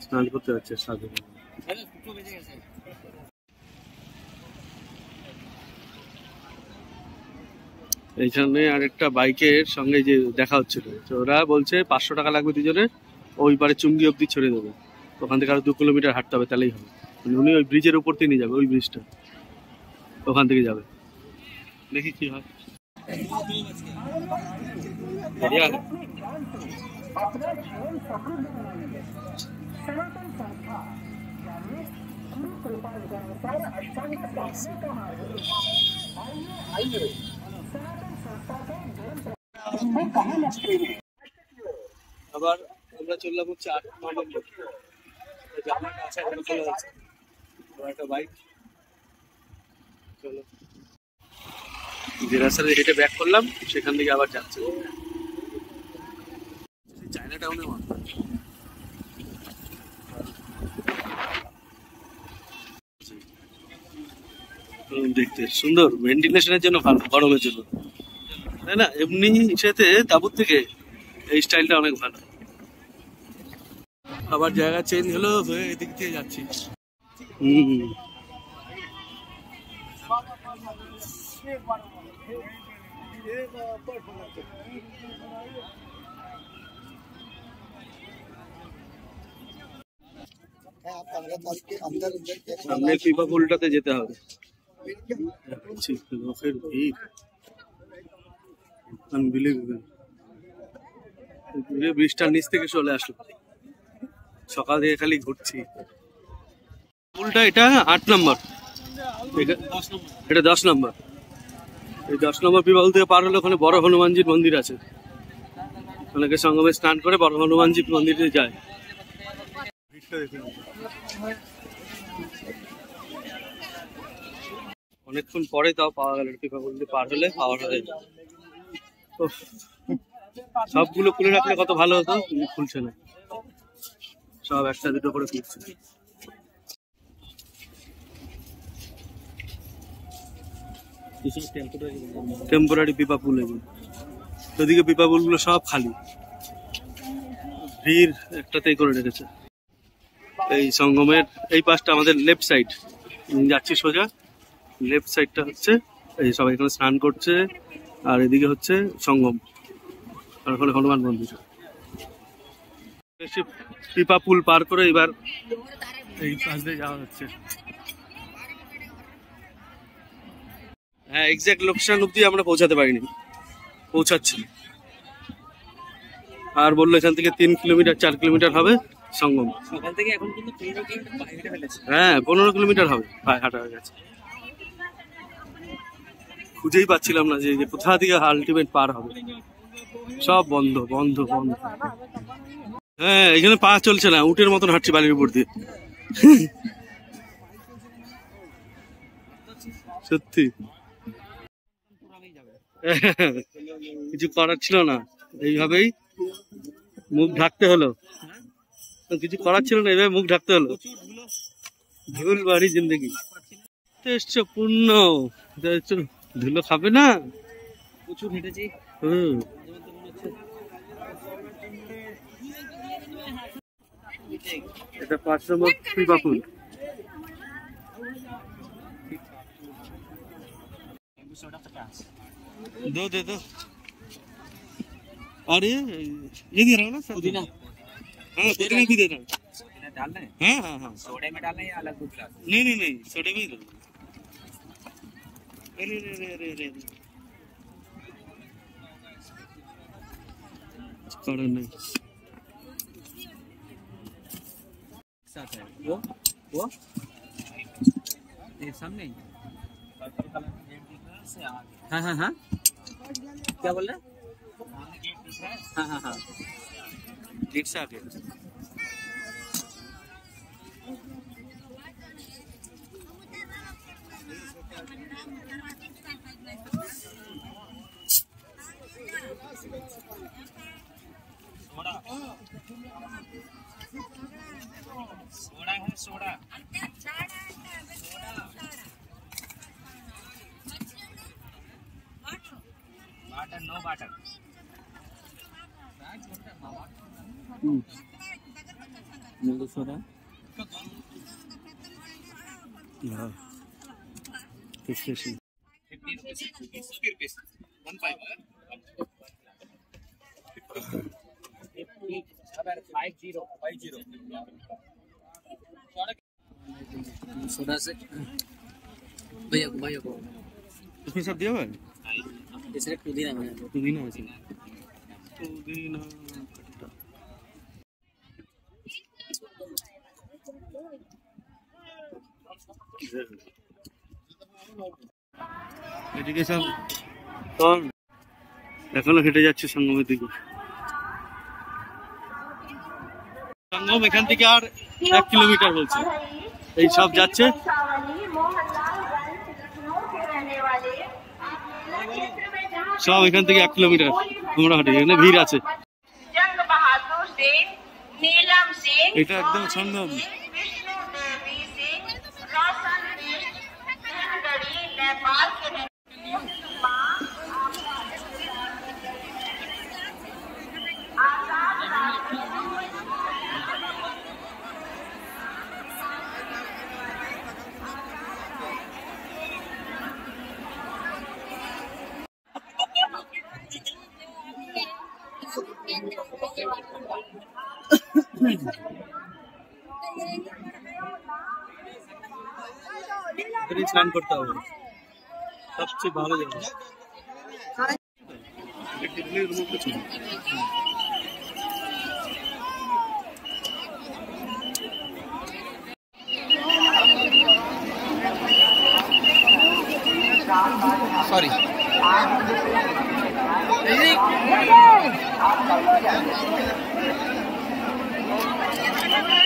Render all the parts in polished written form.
স্নান করতে যাচ্ছে সাধু। এইখানে আরেকটা বাইকের সঙ্গে যে দেখা হচ্ছিল, তো ওরা বলছে 500 টাকা লাগবে দুজনে, ওই পারে চুঙ্গি অব্দি ছেড়ে দেবে, ওখান থেকে আরো 2 কিলোমিটার হাঁটতে হবে, তাহলেই হবে। মানে উনি ওই ব্রিজের উপর দিয়ে নিয়ে যাবে, ওই ব্রিজটা ওখান থেকে যাবে, দেখি কি হয়। আবার আমরা চললাম হচ্ছে 8 নম্বর, একটা বাইক। চলো যে রাস্তাতে হেঁটে ব্যাক করলাম সেখান থেকে আবার যাচ্ছে চায়না টাউনে। দেখতে সুন্দর, ভেন্টিলেশনের জন্য ভালো, গরমের জন্য, তাই না? এমনি সাথে তাঁবুর থেকে এই স্টাইলটা অনেক ভালো। আবার জায়গা চেঞ্জ হলো, হয়ে এদিক দিয়ে যাচ্ছি। সামনে পিপা পুলটাতে যেতে হবে। লোকের ভিড় আনবিলিভেবল। ব্রিজটার নিচ থেকে চলে আসলো, সকাল থেকে খালি ঘুরছি। পুলটা এটা 8 নম্বর, এটা 10 নম্বর। এই 10 নম্বর পিপা পুল থেকে পার হলে ওখানে বড় হনুমানজির মন্দির আছে, অনেকে সঙ্গমে স্নান করে বড় হনুমানজির মন্দিরে যায়। অনেকক্ষণ পরে তাও পাওয়া গেল, পিপা পুল দিয়ে পার হলে পাওয়া যায়। সবগুলো খুলে রাখলে কত ভালো হতো, খুলছে না, সব একটা দুটো করে খুলছে। টেম্পোরারি পিপা পুল, ওদিকে পিপা পুল গুলো সব খালি, ভিড় একটাতেই করে রেখেছে। এই সঙ্গমের এই পাশটা আমাদের লেফট সাইড, যাচ্ছি সোজা, লেফট সাইডটা হচ্ছে এই সবাই এখানে স্নান করছে, আর এদিকে হচ্ছে সঙ্গম, আর ওখানে হনুমান মন্দির। পিপা পুল পার করে এবার এই পাশ দিয়ে যাওয়া হচ্ছে। হ্যাঁ, এক্সাক্ট লোকেশন অব্দি আমরা পৌঁছাতে পারিনি, পৌঁছাচ্ছি। আর বললো এখান থেকে 3 কিলোমিটার 4 কিলোমিটার হবে সঙ্গম। সকাল থেকে এখন কিন্তু 15 কিলোমিটার পায়ে হেঁটে ফেলেছে। হ্যাঁ, 15 কিলোমিটার হবে পায়ে হাঁটা হয়ে গেছে। খুঁজেই পাচ্ছিলাম না যে কোথা থেকে আলটিমেট পার হবে, সব বন্ধ বন্ধ বন্ধ। হ্যাঁ, এখানে পা চলছে না, উটের মতন হাঁটছি বালির উপর দিয়ে, সত্যি কিছু করার ছিল না, এইভাবেই মুখ ঢাকতে হলো, কিছু করার ছিল না, এইভাবে মুখ ঢাকতে হলো। ধুল বাড়ি জিন্দগি এসছো পূর্ণ, ধুলো খাবে না, প্রচুর হেঁটেছি। এটা 5 নম্বর পিপা পুল। दो दे दो, अरे ये दे रहा हूँ ना सर, पुदीना। हाँ, पुदीना भी दे रहा हूँ। डालना है? हाँ हाँ हाँ, सोडे में डालना है या अलग दूसरा? नहीं नहीं नहीं, सोडे में ही दो। अरे अरे अरे अरे सोडा नहीं, साथ है वो ये सामने। हाँ हाँ हाँ, क्या बोल रहे? हाँ हाँ हाँ, गेट से आगे। सोडा है, soda water, no water. Soda से भैया को इसमें सब दिया हुआ है। इसमें पुदीना है, पुदीना है इसमें। पुदीना खट्टा। এদিকে সব কম এখনো হেঁটে যাচ্ছে সঙ্গমের দিকে। সঙ্গম এখান থেকে আর 1 কিলোমিটার বলছে। এই সব যাচ্ছে। সব এখান থেকে 1 কিলোমিটার তোমরা হাঁটে, এখানে ভিড় আছে। এটা একদম সঙ্গম। স্নান করতে হবে, সবচেয়ে ভালো জায়গা। सॉरी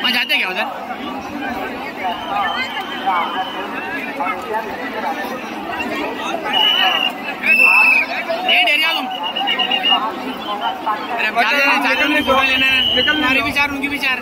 वहाँ जाते क्या उधर? हमारे विचार उनके विचार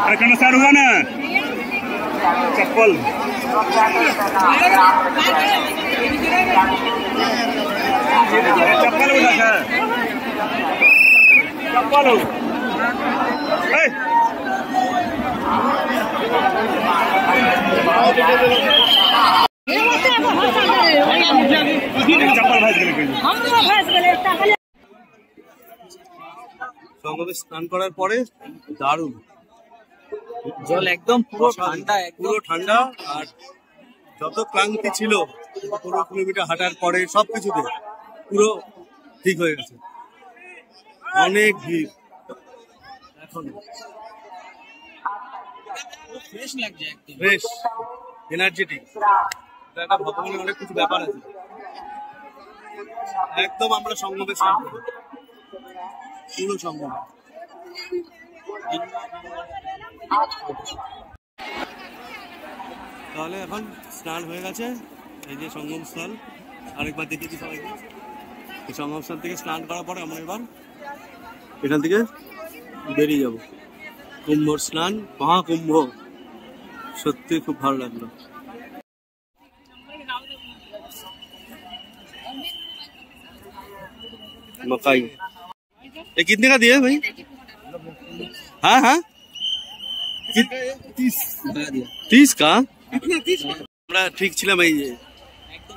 अरे करना स्टार्ट हुआ ना चप्पल चप्पल उठा सर चप्पल हो चप्पल সঙ্গমে স্নান করার পরে দারুণ জল একদম পুরো ঠান্ডা, পুরো ঠান্ডা। আর যত ক্লান্তি ছিল 15 কিলোমিটার হাঁটার পরে সবকিছুতে পুরো ঠিক হয়ে গেছে। অনেক ভিড় এখন, ফ্রেশ লাগছে, একদম ফ্রেশ এনার্জেটিক। এটা ভগবানের অনেক কিছু ব্যাপার আছে। একদম আমরা সঙ্গমে স্নান করবো, পুরো সঙ্গম। তাহলে এখন স্নান হয়ে গেছে, এই যে সঙ্গমস্থল, আরেকবার দেখেছি সবাইকে। এই সঙ্গমস্থল থেকে স্নান করার পরে আমরা এবার এখান থেকে বেরিয়ে যাব কুম্ভর স্নান, মহাকুম্ভ। সত্যি খুব ভালো লাগলো। मकाई ये कितने का दिया भाई? हाँ हाँ 30 का। আমরা ঠিক ছিলাম। এই যে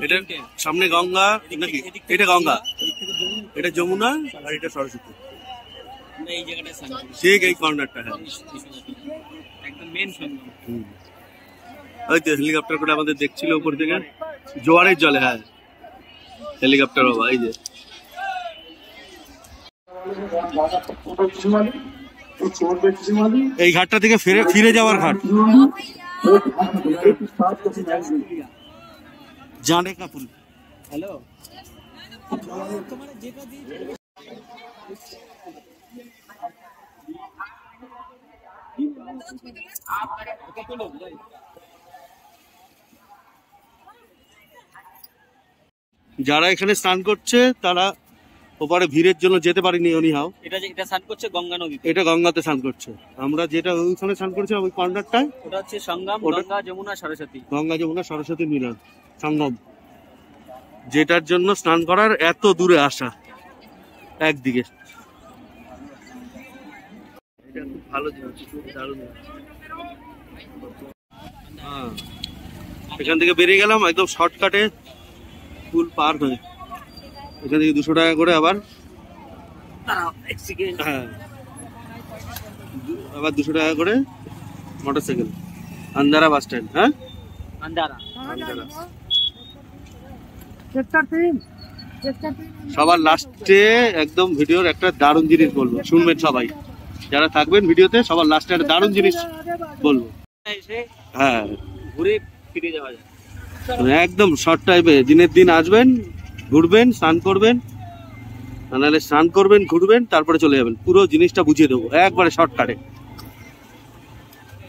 এটা সামনে গঙ্গা নাকি? এটা গঙ্গা, এটা যমুনা, আর এটা সরস্বতী। এই জায়গাটা ঠিক এই কর্নারটা। হ্যাঁ একদম মেন সঙ্গম। ওই তো হেলিকপ্টার করে আমাদের দেখছিল উপর থেকে, জোয়ারের জলে। হ্যাঁ হেলিকপ্টার বাবা। এই যে এই ঘাটটা থেকে ফিরে যাওয়ার ঘাট। জানে কাপুল। হ্যালো যারা এখানে স্নান করছে তারা ওপারে ভিড়ের জন্য যেতে পারিনি অনিহাও। এটা স্নান করছে গঙ্গা নদীতে। এটা গঙ্গাতে স্নান করছে। আমরা যেটা ওইখানে স্নান করছি ওই কর্নারটায়, ওটা হচ্ছে সঙ্গম, গঙ্গা যমুনা সরস্বতী। গঙ্গা যমুনা সরস্বতী মিলন সঙ্গম, যেটার জন্য স্নান করার এত দূরে আসা একদিকে। এটা খুব ভালো জিনিস, খুব দারুণ। হ্যাঁ এখান থেকে বেরিয়ে গেলাম একদম শর্টকাটে, পুল পার হয়ে। এখান থেকে 200 টাকা করে আবার। হ্যাঁ আবার 200 টাকা করে মোটরসাইকেল। আন্দারা bus stand. হ্যাঁ আন্দারা। সবার লাস্টে একদম ভিডিওর একটা দারুণ জিনিস বলবো, শুনবেন সবাই যারা থাকবেন ভিডিওতে। সবার লাস্টে একটা দারুণ জিনিস বলবো। হ্যাঁ ঘুরে ফিরে যাওয়া যায় একদম শর্ট টাইমে। দিনের দিন আসবেন, ঘুরবেন, স্নান করবেন, নাহলে স্নান করবেন, ঘুরবেন, তারপরে চলে যাবেন। পুরো জিনিসটা বুঝিয়ে দেবো একবারে শর্টকাটে।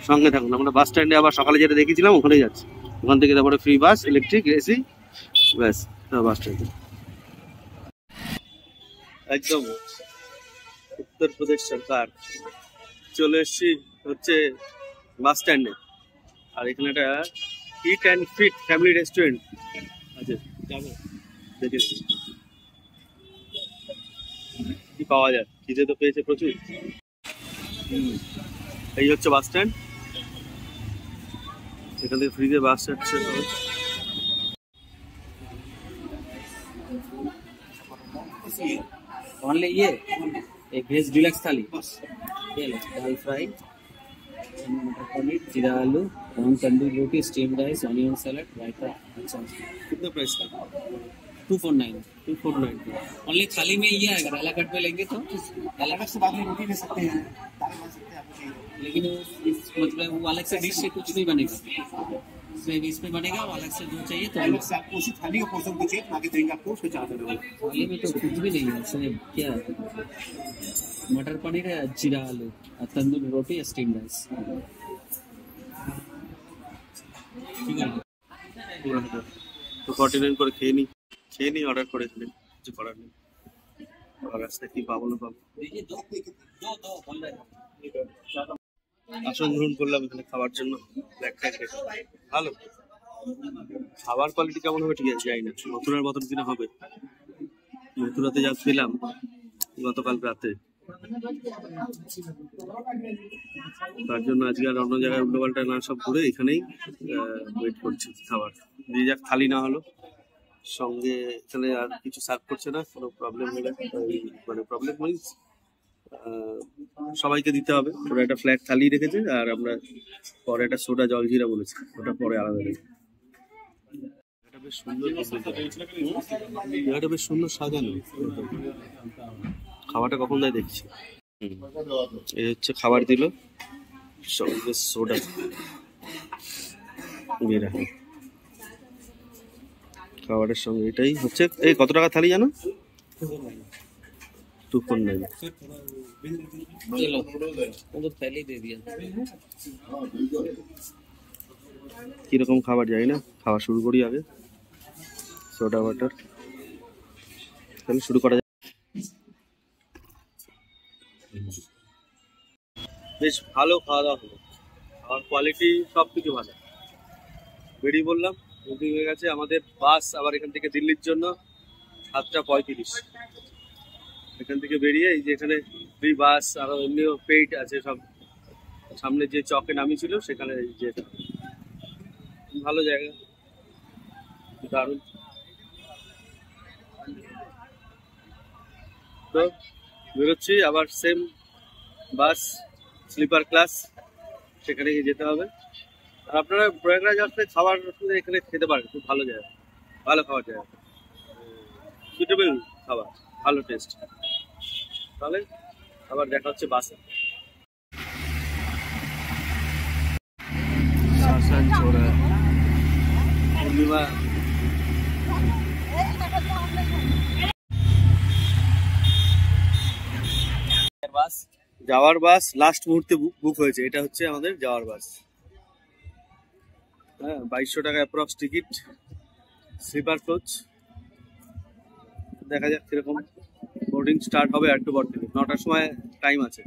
সঙ্গে থাকুন। আমরা বাস স্ট্যান্ডে আবার সকালে যেটা দেখেছিলাম ওখানেই যাচ্ছি। ওখান থেকে তারপরে ফ্রি বাস, ইলেকট্রিক, এসি, ব্যাস বাস স্ট্যান্ডে একদম। উত্তরপ্রদেশ সরকার চলে এসছি হচ্ছে বাস স্ট্যান্ডে। আর এখানে একটা eat and fit family restaurant আছে, যাবো দেখে কি পাওয়া যায়। খিদে তো পেয়েছে প্রচুর। এই হচ্ছে বাস স্ট্যান্ড। এখান থেকে ফ্রিতে বাস যাচ্ছে। ओनली ये एक वेज डिलक्स थाली, ये लो दाल फ्राई, मटर पनीर, जीरा आलू, प्रॉन तंदूरी रोटी, स्टीम राइस, ऑनियन सैलेड, रायता। अच्छा कितना प्राइस का? 249। 249। ओनली थाली में ये अगर अलग कट में लेंगे तो अलग से बाद में रोटी ले सकते हैं, दाल बना सकते हैं आपको चाहिए, लेकिन मतलब वो अलग से डिश से कुछ नहीं बनेगा। इसमें बनेगा, वो अलग से जो चाहिए तो अलग से आपको उसी थाली का पोर्शन को चाहिए, आगे देंगे आपको उसको चार्ज करोगे। थाली में तो कुछ भी नहीं है, इसमें क्या है? मटर पनीर है, जीरा आलू, तंदूरी रोटी, स्टीम राइस। ठीक है তো 49 করে খেয়ে নি অর্ডার করে দিলেন, কিছু করার নেই। আর রাস্তায় কি পাবো না পাবো। আসন গ্রহণ করলাম এখানে খাবার জন্য। ভালো খাবার কোয়ালিটি কেমন হবে ঠিক আছে জানি না, মথুরার মতন কিনা হবে। মথুরাতে যা খেলাম গতকাল রাতে, তার জন্য আজকে আর অন্য জায়গায় উল্টো পাল্টা না সব ঘুরে এখানেই ওয়েট করছি খাবার। যে যাক থালি না হলো, সঙ্গে এখানে আর কিছু সার্ভ করছে না। কোনো প্রবলেম হলে মানে প্রবলেম মিনস সবাইকে দিতে হবে। ওরা একটা ফ্ল্যাট থালি রেখেছে, আর আমরা পরে একটা সোডা জলজিরা বলেছি, ওটা পরে আলাদা রেখে। এটা বেশ সুন্দর, এটা বেশ সুন্দর সাজানো। খাবারটা কখন দেয় দেখছি। এই হচ্ছে খাবার দিল, সঙ্গে সোডা। খাবারের সঙ্গে এটাই হচ্ছে। এই কত টাকা থালি জানো? 249। चलो वो तो पहले ही दे दिया। কিরকম খাবার যাই না, খাওয়া শুরু করি আগে। Soda water. তাহলে শুরু করা যাক। বেশ ভালো খাওয়া দাওয়া হলো, খাওয়ার কোয়ালিটি সব কিছু ভালো। বেরিয়ে বললাম, বুকিং হয়ে গেছে আমাদের বাস আবার এখান থেকে দিল্লির জন্য 7:35। এখান থেকে বেরিয়ে এই যে এখানে ফ্রি বাস আরো এমনিও পেইড আছে সব, সামনে যে চকে নামিয়েছিল সেখানে যেতে হবে। ভালো জায়গা, দারুণ। তো বেরোচ্ছি আবার সেম বাস, স্লিপার ক্লাস, সেখানে গিয়ে যেতে হবে। আর আপনারা প্রয়াগরাজ আসলে খাবার এখানে খেতে পারেন, খুব ভালো জায়গা, ভালো খাবার জায়গা, সুইটেবল খাবার, ভালো টেস্ট। তাহলে আবার দেখা হচ্ছে বাসে। পূর্ণিমা বাস, যাওয়ার বাস লাস্ট মুহূর্তে বুক হয়েছে। এটা হচ্ছে আমাদের যাওয়ার বাস। হ্যাঁ, 2200 টাকা অ্যাপ্রক্স টিকিট, স্লিপার কোচ। দেখা যাক কিরকম। বোর্ডিং স্টার্ট হবে একটু পর থেকে, 9টার সময় টাইম আছে।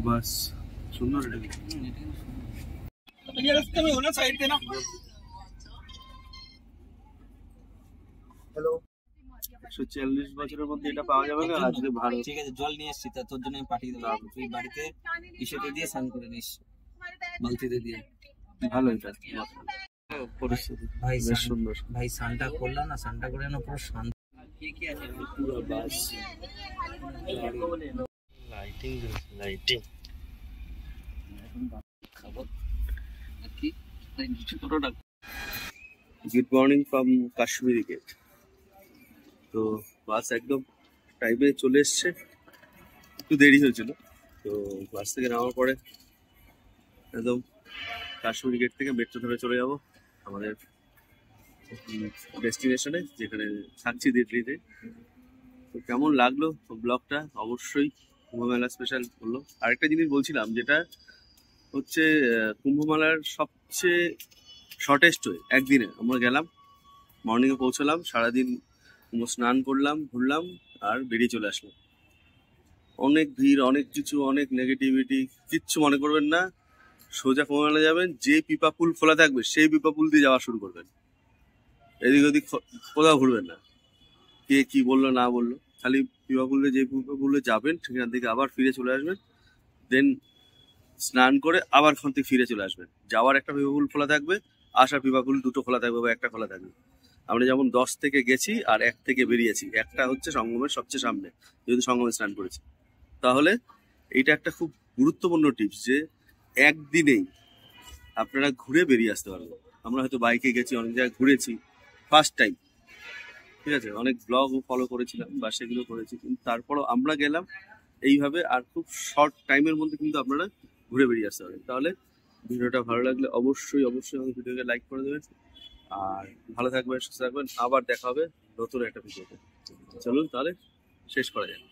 বাস সুন্দর। ये रास्ते में होना साइड देना। हेलो 140 বছরের মধ্যে এটা পাওয়া যাবে না আজকে ভারত। ঠিক আছে, জল নিয়ে এসছি, তা তোর জন্য আমি পাঠিয়ে দেবো। তুই বাড়িতে ইসেতে দিয়ে স্নান করে নিস, বালতিতে দিয়ে। ভালো এটা পরিস্থিতি, ভাই বেশ সুন্দর। ভাই স্নানটা করলাম না, স্নানটা করে না পুরো শান্ত। কি আছে পুরো বাস লাইটিং লাইটিং। খাবো নাকি good morning from Kashmiri Gate. তো বাস একদম টাইমে চলে এসছে, একটু দেরি হয়েছিল। তো বাস থেকে নামার পরে একদম কাশ্মীরি গেট থেকে মেট্রো ধরে চলে যাব আমাদের ডেস্টিনেশনে, যেখানে থাকছি দিল্লিতে। তো কেমন লাগলো ব্লগটা অবশ্যই কুম্ভমেলা স্পেশাল বললো। আরেকটা জিনিস বলছিলাম, যেটা হচ্ছে কুম্ভমেলার সবচেয়ে শর্টেস্ট ওয়ে। একদিনে আমরা গেলাম, মর্নিংয়ে পৌঁছলাম, সারাদিন স্নান করলাম, ঘুরলাম, আর বেরিয়ে চলে আসলাম। অনেক ভিড়, অনেক কিছু, অনেক নেগেটিভিটি, কিচ্ছু মনে করবেন না। সোজা কুম্ভমেলা যাবেন, যে পিপা পুল খোলা থাকবে সেই পিপা পুল দিয়ে যাওয়া শুরু করবেন। এদিক ওদিক কোথাও ঘুরবেন না, কে কি বললো না বললো, খালি পিপা পুলে, যে পিপা পুলে যাবেন সেখান থেকে আবার ফিরে চলে আসবেন। দেন স্নান করে আবার ওখান থেকে ফিরে চলে আসবেন। যাওয়ার একটা পিপা পুল খোলা থাকবে, আসার পিপা পুল দুটো খোলা থাকবে বা একটা খোলা থাকবে। আমরা যেমন 10 থেকে গেছি আর 1 থেকে বেরিয়েছি, একটা হচ্ছে সঙ্গমের সবচেয়ে সামনে, যেহেতু সঙ্গমে স্নান করেছি। তাহলে এইটা একটা খুব গুরুত্বপূর্ণ টিপস, যে একদিনেই আপনারা ঘুরে বেরিয়ে আসতে পারবেন। আমরা হয়তো বাইকে গেছি, অনেক জায়গায় ঘুরেছি, ফার্স্ট টাইম, ঠিক আছে, অনেক ব্লগও ফলো করেছিলাম বা সেগুলো করেছি, কিন্তু তারপরও আমরা গেলাম এইভাবে। আর খুব শর্ট টাইমের মধ্যে কিন্তু আপনারা ঘুরে বেরিয়ে আসতে পারেন। তাহলে ভিডিওটা ভালো লাগলে অবশ্যই অবশ্যই আমাদের ভিডিওকে লাইক করে দেবেন, আর ভালো থাকবেন, সুস্থ থাকবেন। আবার দেখা হবে নতুন একটা ভিডিওতে। চলুন তাহলে শেষ করা যায়।